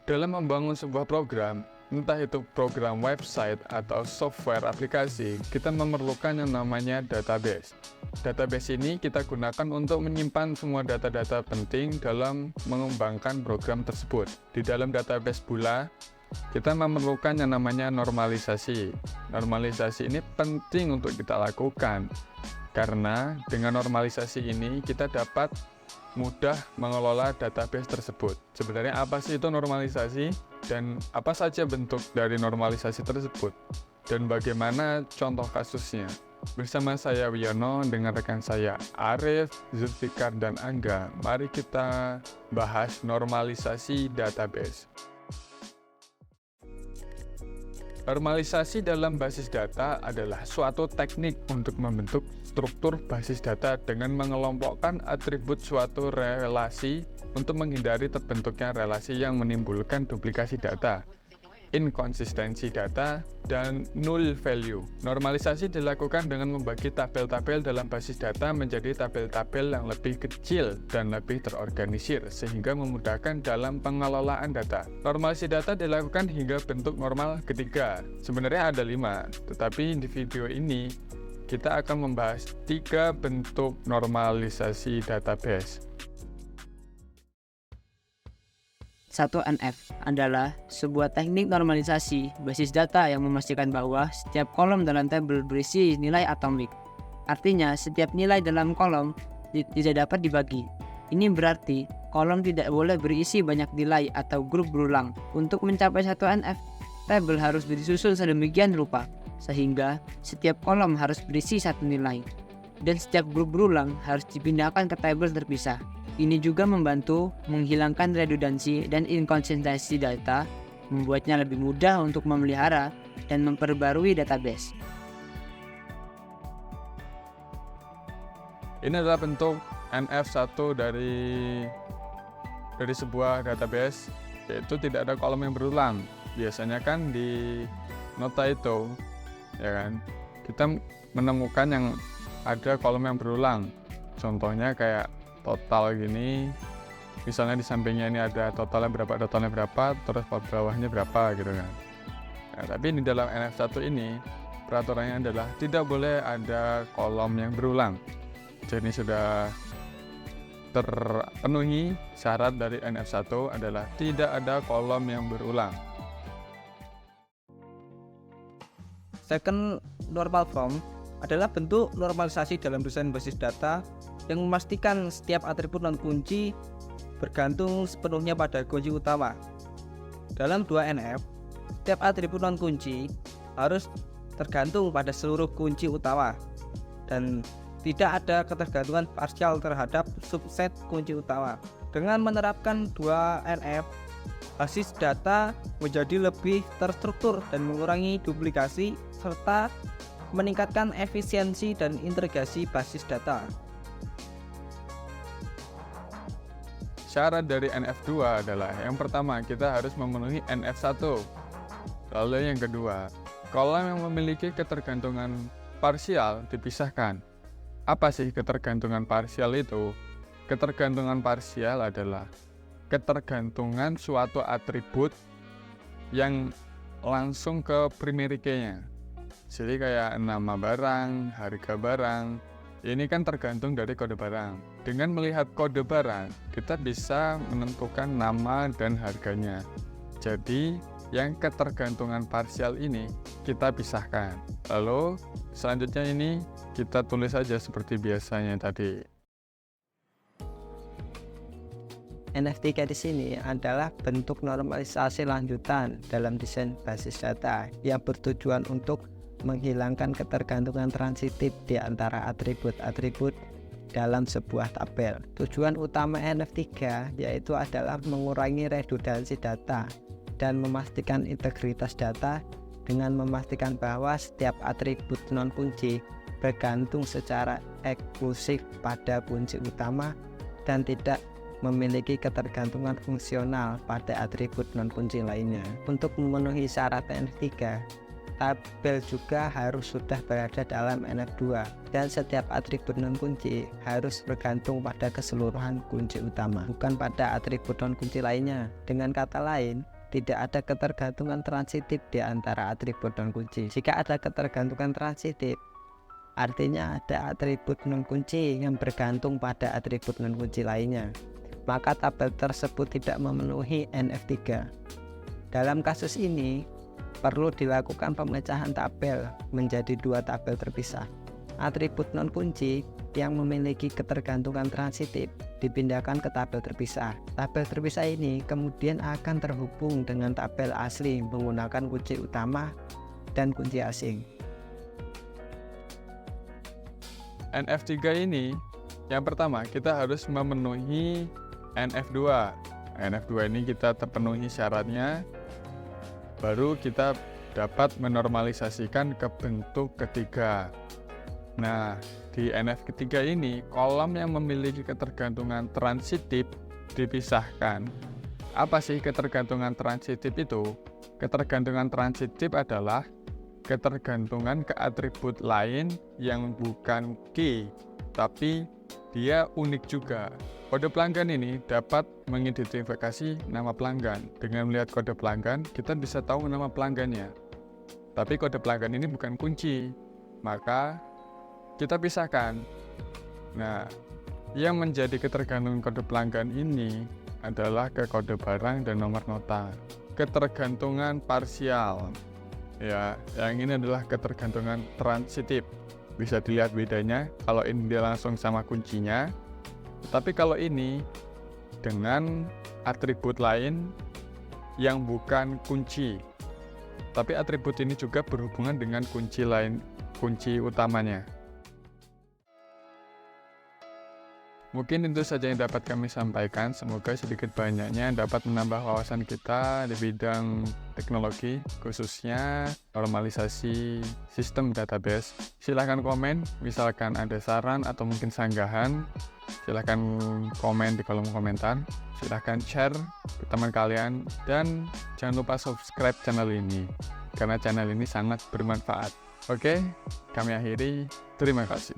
Dalam membangun sebuah program, entah itu program website atau software aplikasi, kita memerlukan yang namanya database. Database ini kita gunakan untuk menyimpan semua data-data penting dalam mengembangkan program tersebut. Di dalam database pula, kita memerlukan yang namanya normalisasi. Normalisasi ini penting untuk kita lakukan, karena dengan normalisasi ini kita dapat mudah mengelola database tersebut. Sebenarnya apa sih itu normalisasi dan apa saja bentuk dari normalisasi tersebut dan bagaimana contoh kasusnya? Bersama saya Wiono dengan rekan saya Arif, Zulfikar, dan Angga, mari kita bahas normalisasi database. Normalisasi dalam basis data adalah suatu teknik untuk membentuk struktur basis data dengan mengelompokkan atribut suatu relasi untuk menghindari terbentuknya relasi yang menimbulkan duplikasi data, inkonsistensi data, dan null value. Normalisasi dilakukan dengan membagi tabel-tabel dalam basis data menjadi tabel-tabel yang lebih kecil dan lebih terorganisir, sehingga memudahkan dalam pengelolaan data. Normalisasi data dilakukan hingga bentuk normal ketiga. Sebenarnya ada 5, tetapi di video ini kita akan membahas 3 bentuk normalisasi database. 1NF adalah sebuah teknik normalisasi basis data yang memastikan bahwa setiap kolom dalam tabel berisi nilai atomik. Artinya, setiap nilai dalam kolom tidak dapat dibagi. Ini berarti kolom tidak boleh berisi banyak nilai atau grup berulang. Untuk mencapai 1NF, tabel harus disusun sedemikian rupa, sehingga setiap kolom harus berisi satu nilai, dan setiap grup berulang harus dipindahkan ke tabel terpisah. Ini juga membantu menghilangkan redundansi dan inkonsistensi data, membuatnya lebih mudah untuk memelihara dan memperbarui database. Ini adalah bentuk NF1 dari sebuah database, yaitu tidak ada kolom yang berulang. Biasanya kan di nota itu, ya kan, kita menemukan yang ada kolom yang berulang. Contohnya kayak total gini, misalnya di sampingnya ini ada totalnya berapa, terus bawahnya berapa gitu kan. Nah, tapi di dalam NF1 ini peraturannya adalah tidak boleh ada kolom yang berulang. Jadi sudah terpenuhi syarat dari NF1 adalah tidak ada kolom yang berulang. Second normal form adalah bentuk normalisasi dalam desain basis data yang memastikan setiap atribut non-kunci bergantung sepenuhnya pada kunci utama. Dalam 2NF, setiap atribut non-kunci harus tergantung pada seluruh kunci utama dan tidak ada ketergantungan parsial terhadap subset kunci utama. Dengan menerapkan 2NF, basis data menjadi lebih terstruktur dan mengurangi duplikasi serta meningkatkan efisiensi dan integrasi basis data. Syarat dari NF2 adalah yang pertama kita harus memenuhi NF1. Lalu yang kedua, kolom yang memiliki ketergantungan parsial dipisahkan. Apa sih ketergantungan parsial itu? Ketergantungan parsial adalah ketergantungan suatu atribut yang langsung ke primary key-nya. Jadi kayak nama barang, harga barang, ini kan tergantung dari kode barang. Dengan melihat kode barang, kita bisa menentukan nama dan harganya. Jadi, yang ketergantungan parsial ini kita pisahkan. Lalu, selanjutnya ini kita tulis saja seperti biasanya tadi. NF3 di sini adalah bentuk normalisasi lanjutan dalam desain basis data yang bertujuan untuk menghilangkan ketergantungan transitif di antara atribut-atribut dalam sebuah tabel. Tujuan utama NF3 yaitu adalah mengurangi redundansi data dan memastikan integritas data dengan memastikan bahwa setiap atribut non-kunci bergantung secara eksklusif pada kunci utama dan tidak memiliki ketergantungan fungsional pada atribut non-kunci lainnya. Untuk memenuhi syarat NF3, tabel juga harus sudah berada dalam NF2 dan setiap atribut non-kunci harus bergantung pada keseluruhan kunci utama, bukan pada atribut non-kunci lainnya. Dengan kata lain, tidak ada ketergantungan transitif di antara atribut non kunci. Jika ada ketergantungan transitif, artinya ada atribut non kunci yang bergantung pada atribut non kunci lainnya, maka tabel tersebut tidak memenuhi NF3. Dalam kasus ini, perlu dilakukan pemecahan tabel menjadi dua tabel terpisah. Atribut non kunci yang memiliki ketergantungan transitif dipindahkan ke tabel terpisah. Tabel terpisah ini kemudian akan terhubung dengan tabel asli menggunakan kunci utama dan kunci asing. NF3 ini, yang pertama kita harus memenuhi NF2. NF2 ini kita terpenuhi syaratnya, baru kita dapat menormalisasikan ke bentuk ketiga. Nah, di NF ketiga ini, kolom yang memiliki ketergantungan transitif dipisahkan. Apa sih ketergantungan transitif itu? Ketergantungan transitif adalah ketergantungan ke atribut lain yang bukan key, tapi dia unik juga. Kode pelanggan ini dapat mengidentifikasi nama pelanggan. Dengan melihat kode pelanggan, kita bisa tahu nama pelanggannya. Tapi kode pelanggan ini bukan kunci, maka kita pisahkan. Nah, yang menjadi ketergantungan kode pelanggan ini adalah ke kode barang dan nomor nota. Ketergantungan parsial. Ya, yang ini adalah ketergantungan transitif. Bisa dilihat bedanya, kalau ini dia langsung sama kuncinya. Tapi kalau ini dengan atribut lain yang bukan kunci. Tapi atribut ini juga berhubungan dengan kunci lain, kunci utamanya. Mungkin itu saja yang dapat kami sampaikan. Semoga sedikit banyaknya dapat menambah wawasan kita di bidang teknologi, khususnya normalisasi sistem database. Silahkan komen, misalkan ada saran atau mungkin sanggahan. Silahkan komen di kolom komentar. Silahkan share ke teman kalian. Dan jangan lupa subscribe channel ini, karena channel ini sangat bermanfaat. Oke, kami akhiri. Terima kasih.